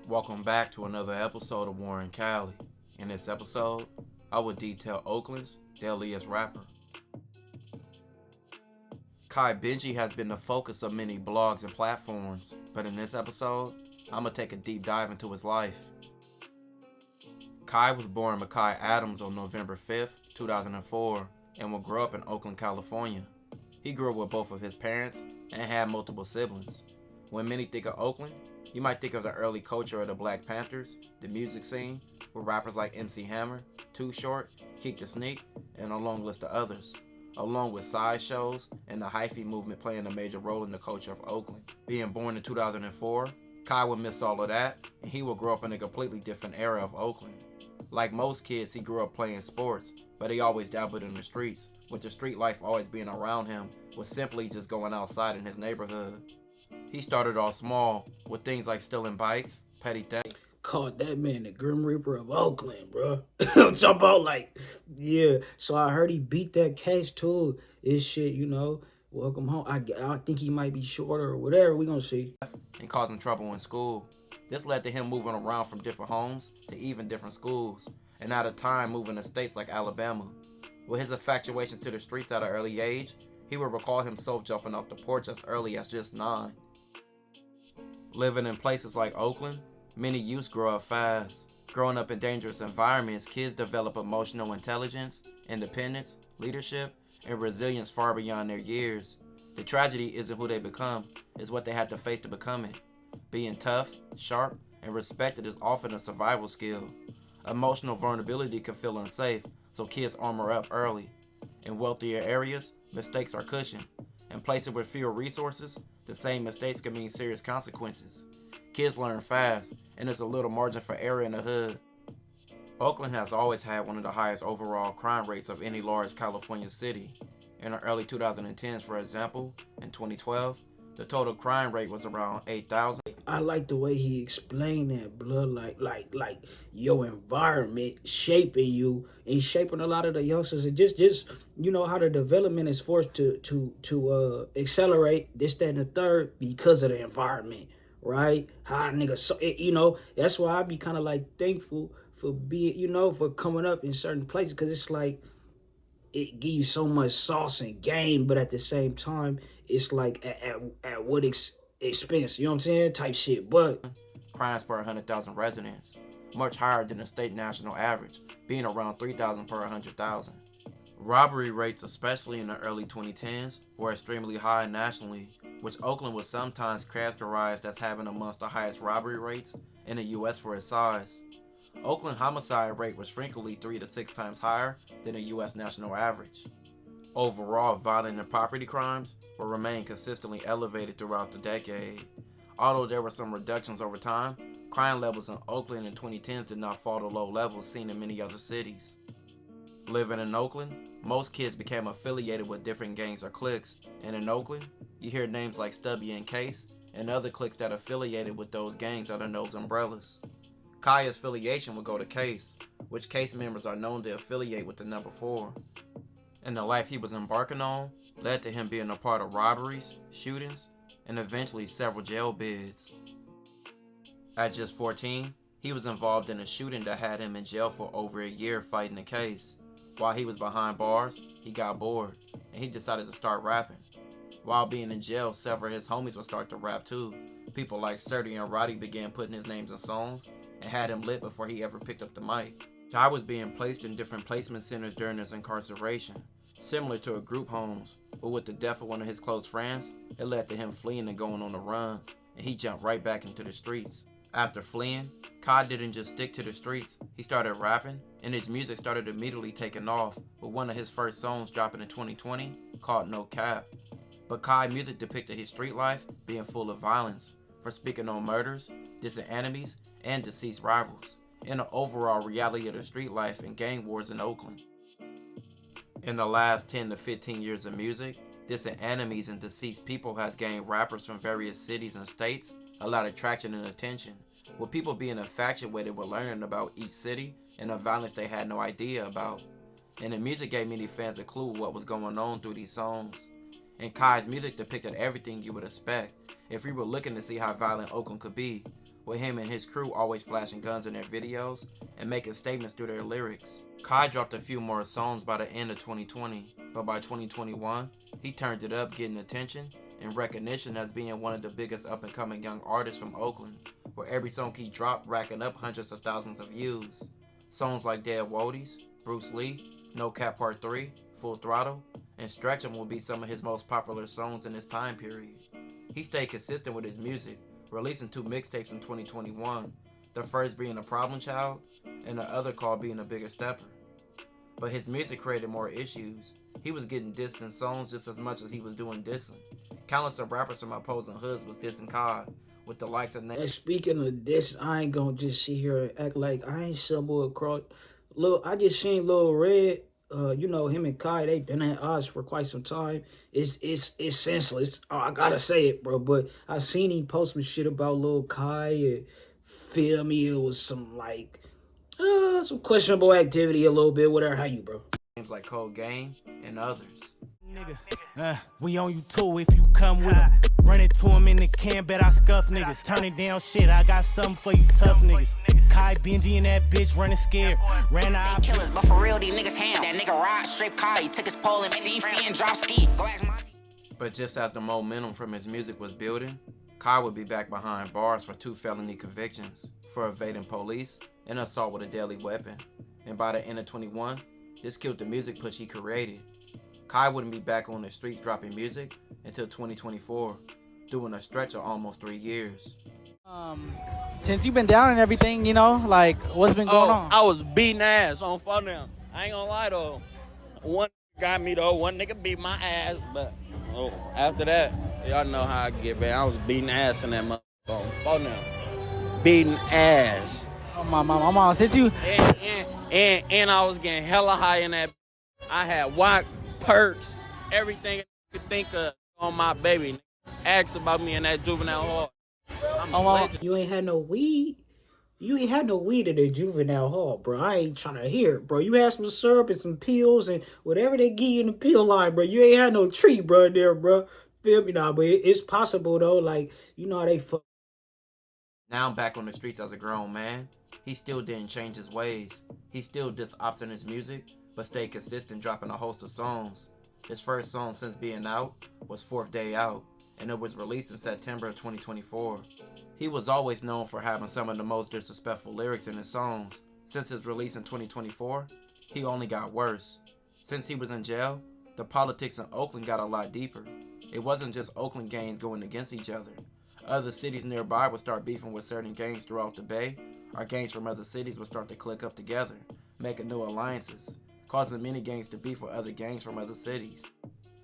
Welcome back to another episode of Warren Cali. In this episode, I will detail Oakland's deadliest rapper. Benji has been the focus of many blogs and platforms, but in this episode, I'm going to take a deep dive into his life. Kai was born Makai Adams on November 5th, 2004, and will grow up in Oakland, California. He grew up with both of his parents and had multiple siblings. When many think of Oakland, you might think of the early culture of the Black Panthers, the music scene, with rappers like MC Hammer, Too Short, Keek the Sneak, and a long list of others, along with side shows and the hyphy movement playing a major role in the culture of Oakland. Being born in 2004, Kai would miss all of that, and he would grow up in a completely different era of Oakland. Like most kids, he grew up playing sports, but he always dabbled in the streets, with the street life always being around him, was simply just going outside in his neighborhood. He started off small, with things like stealing bikes, petty theft. Called that man the Grim Reaper of Oakland, bro. I'm talking about yeah. So I heard he beat that case too. It's shit, welcome home. I think he might be shorter or whatever. We gonna see. And causing trouble in school. This led to him moving around from different homes to even different schools, and at a time moving to states like Alabama. With his infatuation to the streets at an early age, he would recall himself jumping off the porch as early as just 9. Living in places like Oakland, many youths grow up fast. Growing up in dangerous environments, kids develop emotional intelligence, independence, leadership, and resilience far beyond their years. The tragedy isn't who they become, it's what they have to face to become it. Being tough, sharp, and respected is often a survival skill. Emotional vulnerability can feel unsafe, so kids armor up early. In wealthier areas, mistakes are cushioned. In places with fewer resources, the same mistakes can mean serious consequences. Kids learn fast, and there's a little margin for error in the hood. Oakland has always had one of the highest overall crime rates of any large California city. In the early 2010s, for example, in 2012, the total crime rate was around 8,000. I like the way he explained that, blood. Like your environment shaping you and shaping a lot of the youngsters, and just how the development is forced to accelerate this, that, and the third because of the environment, right? How niggas, so that's why I be kind of like thankful for being, for coming up in certain places, because it's like it give you so much sauce and game, but at the same time, it's like at what expense, you know what I'm saying? Type shit. But crimes per 100,000 residents, much higher than the state national average, being around 3,000 per 100,000. Robbery rates, especially in the early 2010s, were extremely high nationally, which Oakland was sometimes characterized as having amongst the highest robbery rates in the US for its size. Oakland homicide rate was frequently 3 to 6 times higher than the US national average. Overall, violent and property crimes will remain consistently elevated throughout the decade. Although there were some reductions over time, crime levels in Oakland in 2010s did not fall to low levels seen in many other cities. Living in Oakland, most kids became affiliated with different gangs or cliques, and in Oakland, you hear names like Stubby and Case, and other cliques that affiliated with those gangs under those umbrellas. Kai's affiliation would go to Case, which Case members are known to affiliate with the number 4. And the life he was embarking on led to him being a part of robberies, shootings, and eventually several jail bids. At just 14, he was involved in a shooting that had him in jail for over a year fighting the case. While he was behind bars, he got bored, and he decided to start rapping. While being in jail, several of his homies would start to rap too. People like Serty and Roddy began putting his names in songs, and had him lit before he ever picked up the mic. Kai was being placed in different placement centers during his incarceration, similar to a group homes, but with the death of one of his close friends, it led to him fleeing and going on the run, and he jumped right back into the streets. After fleeing, Kai didn't just stick to the streets, he started rapping, and his music started immediately taking off, with one of his first songs dropping in 2020, called No Cap. But Kai's music depicted his street life being full of violence, for speaking on murders, distant enemies, and deceased rivals, and the overall reality of the street life and gang wars in Oakland. In the last 10 to 15 years of music, distant enemies and deceased people has gained rappers from various cities and states a lot of traction and attention, with people being infatuated with learning about each city and the violence they had no idea about. And the music gave many fans a clue what was going on through these songs. And Kai's music depicted everything you would expect if you were looking to see how violent Oakland could be, with him and his crew always flashing guns in their videos and making statements through their lyrics. Kai dropped a few more songs by the end of 2020, but by 2021, he turned it up, getting attention and recognition as being one of the biggest up-and-coming young artists from Oakland, where every song he dropped racking up hundreds of thousands of views. Songs like Dead Woadies, Bruce Lee, No Cap Part 3, Full Throttle, and Stretch 'Em will be some of his most popular songs in this time period. He stayed consistent with his music, releasing 2 mixtapes in 2021, the first being A Problem Child, and the other called Being a Bigger Stepper. But his music created more issues. He was getting dissed in songs just as much as he was doing dissing. Countless of rappers from opposing hoods was dissing Kai, with the likes of... And speaking of this, I ain't gonna just sit here and act like I ain't stumbled across. Look, I just seen Lil Red. Him and Kai, they been at odds for quite some time. It's senseless. Oh, I gotta say it, bro. But I seen him post some shit about Lil Kai and feel me. It was some some questionable activity a little bit. Whatever, how you, bro? Names like Cold Game and others. Nigga, we on you too if you come with him. Run it to him in the can, bet I scuff niggas. Turning down shit, I got something for you tough niggas. Kai, Benji, and that bitch running scared. Ran out killers, but for real, these niggas ham. That nigga ride straight Kai, he took his pole and see and drop ski. Go ask Monty. But just as the momentum from his music was building, Kai would be back behind bars for 2 felony convictions for evading police and assault with a deadly weapon. And by the end of 21, this killed the music push he created. Kai wouldn't be back on the streets dropping music until 2024, doing a stretch of almost 3 years. Since you've been down and everything, like, what's been going on? I was beating ass on phone now. I ain't gonna lie though. One got me though. One nigga beat my ass, but after that, y'all know how I get, man. I was beating ass in that motherfucker on phone now. Beating ass. Oh, my mom, since you... And I was getting hella high in that. I had WI.G, perks, everything you could think of on my baby. Ask about me in that juvenile hall. You ain't had no weed. You ain't had no weed at the juvenile hall, bro. I ain't trying to hear it, bro. You had some syrup and some pills and whatever they give you in the pill line, bro. You ain't had no tree, bro, there, bro. Feel me now, but it's possible, though. Like, you know how they fuck. Now back on the streets as a grown man, he still didn't change his ways. He still dissed ops in his music, but stayed consistent, dropping a host of songs. His first song since being out was 4th Day Out, and it was released in September of 2024. He was always known for having some of the most disrespectful lyrics in his songs. Since his release in 2024, he only got worse. Since he was in jail, the politics in Oakland got a lot deeper. It wasn't just Oakland gangs going against each other. Other cities nearby would start beefing with certain gangs throughout the Bay, or gangs from other cities would start to click up together, making new alliances, causing many gangs to beef with other gangs from other cities.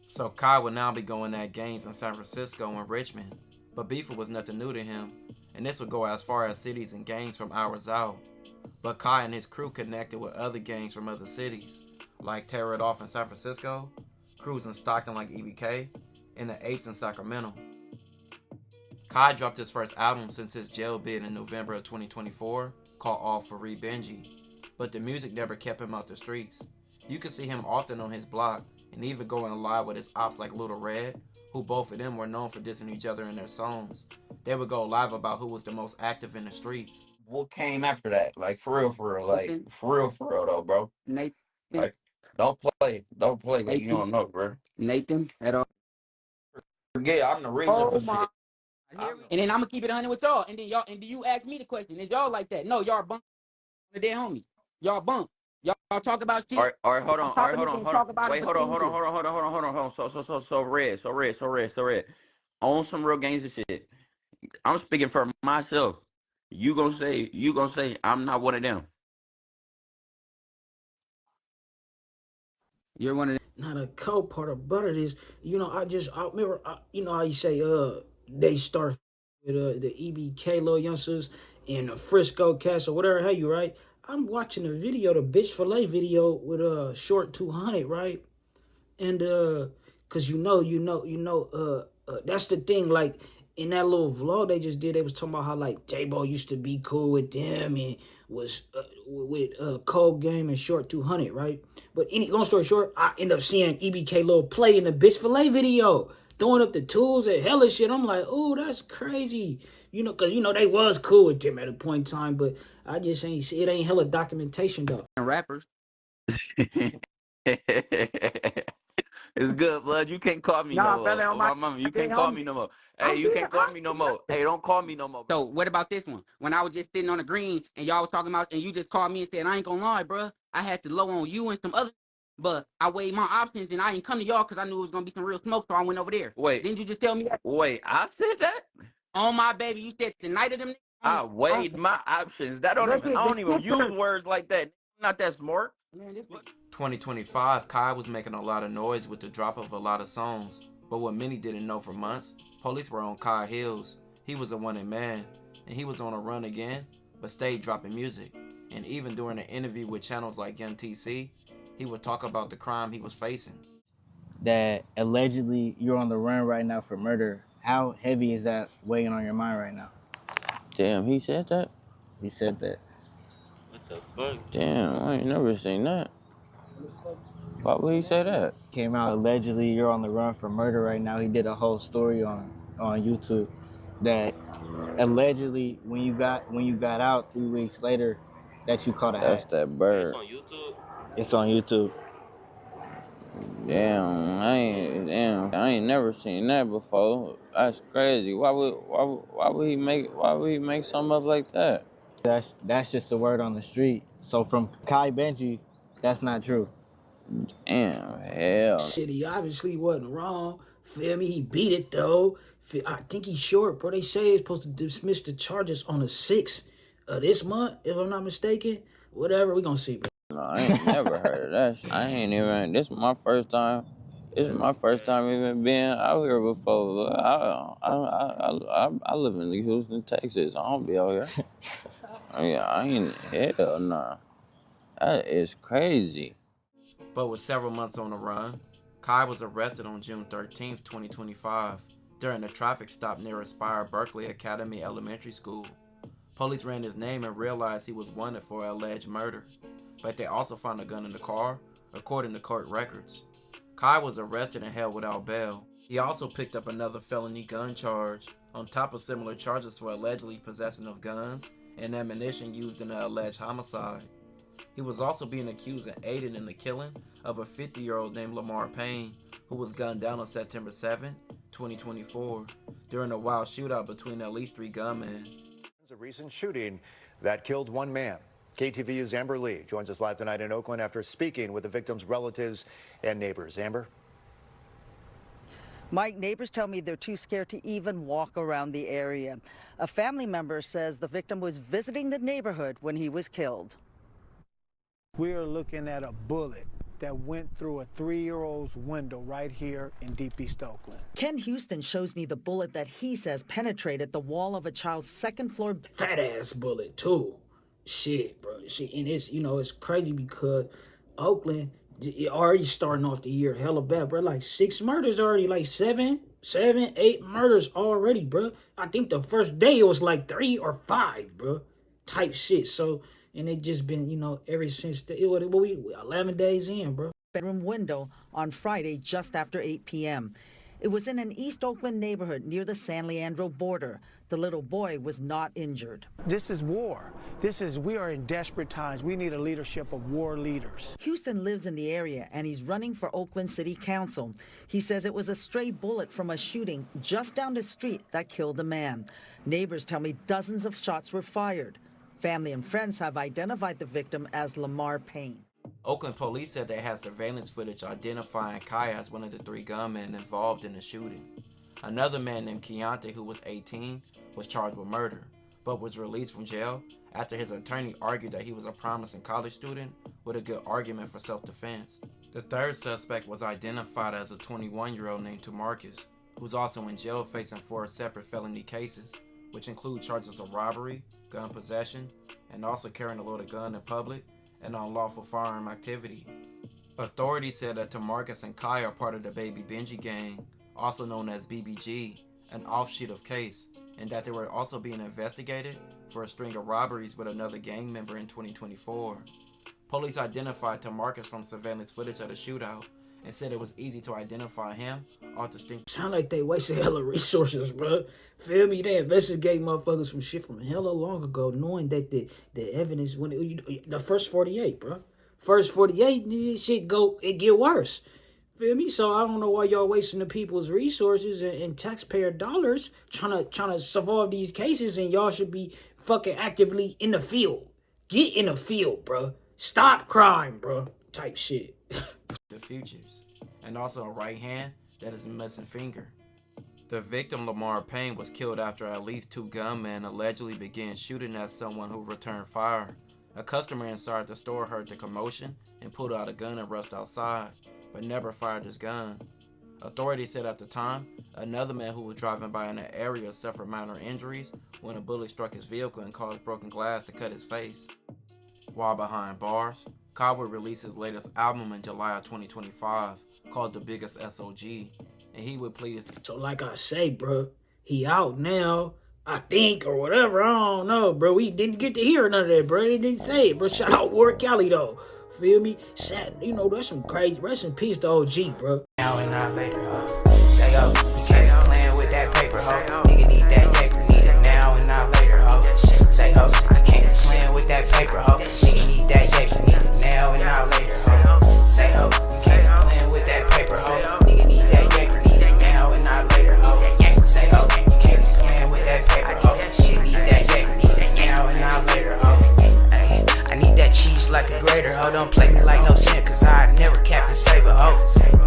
So Kai would now be going at gangs in San Francisco and Richmond, but beefing was nothing new to him, and this would go as far as cities and gangs from hours out. But Kai and his crew connected with other gangs from other cities, like Tear It Off in San Francisco, crews in Stockton like EBK, and the Apes in Sacramento. Kai dropped his first album since his jail bid in November of 2024, called All For Re Benji, but the music never kept him out the streets. You can see him often on his block, and even going live with his ops like Little Red, who both of them were known for dissing each other in their songs. They would go live about who was the most active in the streets. What came after that? Like, for real, like, for real though, bro. Nathan. Like, don't play like you don't know, bro. Nathan at all. Forget, I'm the reason for shit. And then I'm gonna keep it 100 with y'all. And then y'all, and do you ask me the question? Is y'all like that? No, y'all bump the dead homies. Y'all bump. Y'all talk about shit. All right, hold on. Wait, hold on. So red. On some real games and shit. I'm speaking for myself. You gonna say I'm not one of them. You're one of them. Now the cold part about it is, I remember, how you say, they start with the EBK little youngsters and the Frisco cast or whatever, hey, you right? I'm watching the video, the Bitch Fillet video with Short 200, right? And cause that's the thing, like in that little vlog they just did, they was talking about how like J-Bo used to be cool with them and was with Cold Game and Short 200, right? But long story short, I end up seeing EBK little play in the Bitch Filet video, throwing up the tools and hella shit. I'm like, oh, that's crazy. You know, because, you know, they was cool with them at a point in time, but I just ain't see it. Ain't hella documentation, though. And rappers. It's good, blood. You can't call me Y'all no fella more. on Oh, my my mama, you dead can't call homie. me no more. Hey, I'm you being can't call me no more. Hey, don't call me no more, bro. So what about this one? When I was just sitting on the green and y'all was talking about, and you just called me and said, I ain't gonna lie, bro. I had to low on you and some other, but I weighed my options and I ain't come to y'all because I knew it was gonna be some real smoke, so I went over there. Wait, Didn't you just tell me that? wait, I said that? On my baby, you said the night of them I on weighed my options. That don't even, I don't even use words like that. Not that smart. Man, this 2025, Kai was making a lot of noise with the drop of a lot of songs, but what many didn't know for months, police were on Kai heels. He was a wanted man, and he was on a run again, but stayed dropping music. And even during an interview with channels like MTC, he would talk about the crime he was facing. That allegedly you're on the run right now for murder. How heavy is that weighing on your mind right now? Damn, he said that? He said that. What the fuck? Damn, I ain't never seen that. Why would he say that? Came out allegedly you're on the run for murder right now. He did a whole story on YouTube that allegedly when you got out 3 weeks later that you caught a That's hat. that bird. It's on YouTube? It's on YouTube. Damn, I ain't never seen that before. That's crazy. Why would he make something up like that? That's just the word on the street. So from Kai Benji, that's not true. Damn, hell. Shit, he obviously wasn't wrong. Feel me? He beat it, though. I think he's short, bro. They say he's supposed to dismiss the charges on the 6th of this month, if I'm not mistaken. Whatever, we gonna see, bro. No, I ain't never heard of that shit. I ain't even, this is my first time. This is my first time even being out here before. I live in Houston, Texas. I don't be out here. I ain't, hell nah. That is crazy. But with several months on the run, Kai was arrested on June 13th, 2025, during a traffic stop near Aspire Berkeley Academy Elementary School. Police ran his name and realized he was wanted for alleged murder, but they also found a gun in the car, according to court records. Kai was arrested and held without bail. He also picked up another felony gun charge, on top of similar charges for allegedly possession of guns and ammunition used in the alleged homicide. He was also being accused of aiding in the killing of a 50-year-old named Lamar Payne, who was gunned down on September 7, 2024, during a wild shootout between at least 3 gunmen. A recent shooting that killed one man. KTVU's Amber Lee joins us live tonight in Oakland after speaking with the victim's relatives and neighbors. Amber? Mike, neighbors tell me they're too scared to even walk around the area. A family member says the victim was visiting the neighborhood when he was killed. We are looking at a bullet that went through a 3-year-old's window right here in Deep East Oakland. Ken Houston shows me the bullet that he says penetrated the wall of a child's second-floor. Fat ass bullet too. Shit, bro. Shit, and it's, you know, it's crazy because Oakland, it already starting off the year hella bad, bro. Like 6 murders already, like 7, 8 murders already, bro. I think the first day it was like 3 or 5, bro. Type shit. So, and it just been, you know, ever since we 11 days in, bro. Bedroom window on Friday just after 8 p.m. It was in an East Oakland neighborhood near the San Leandro border. The little boy was not injured. This is war. We are in desperate times. We need a leadership of war leaders. Houston lives in the area and he's running for Oakland City Council. He says it was a stray bullet from a shooting just down the street that killed a man. Neighbors tell me dozens of shots were fired. Family and friends have identified the victim as Lamar Payne. Oakland police said they had surveillance footage identifying Kai as one of the 3 gunmen involved in the shooting. Another man named Keontae, who was 18, was charged with murder, but was released from jail after his attorney argued that he was a promising college student with a good argument for self-defense. The third suspect was identified as a 21-year-old named Tamarcus, who's also in jail facing 4 separate felony cases, which include charges of robbery, gun possession, and also carrying a loaded gun in public and unlawful firearm activity. Authorities said that Tamarcus and Kai are part of the Baby Benji gang, also known as BBG, an offshoot of Case, and that they were also being investigated for a string of robberies with another gang member in 2024. Police identified Tamarcus from surveillance footage of the shootout and said it was easy to identify him or distinct. Sound like they wasted hella resources, bro. Feel me? They investigate motherfuckers from shit from hella long ago, knowing that the evidence, when the first 48, bro. First 48, shit it get worse. Feel me? So I don't know why y'all wasting the people's resources and taxpayer dollars trying to solve these cases, and y'all should be fucking actively in the field. Get in the field, bro. Stop crime, bro. Type shit. The futures, and also a right hand that is a missing finger. The victim, Lamar Payne, was killed after at least 2 gunmen allegedly began shooting at someone who returned fire. A customer inside the store heard the commotion and pulled out a gun and rushed outside, but never fired his gun. Authorities said at the time, another man who was driving by in the area suffered minor injuries when a bullet struck his vehicle and caused broken glass to cut his face. While behind bars, Cowboy released his latest album in July of 2025 called The Biggest SOG, and he would plead his... So like I say, bro, he out now, I think, or whatever, I don't know, bro. We didn't get to hear none of that, bro. They didn't say it, bro. Shout out Ward Kelly, though. Feel me? Sad, that's some crazy. Rest in peace to OG, bro. Now and not later, ho. Say, oh, you can't playing with that paper, ho. Nigga need that paper, need it now and not later, ho. Say, ho, you can't playing with that paper, ho. Nigga need that paper, need it now and not later, ho. Say, ho, you can't playing with that paper, ho. Nigga need that paper, need it now and not later, ho. Say, ho, you can't playing with that paper, ho. Nigga need that paper, need it now and not later, ho. I need that cheese like a grater, ho. Don't play me like no sin, cause I never Captain Saber, ho.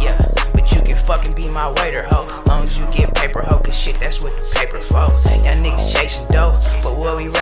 Yeah, but you can fucking be my waiter, ho. Long as you get paper, ho, cause shit, that's what the paper's for. Y'all niggas chasing dough, but what we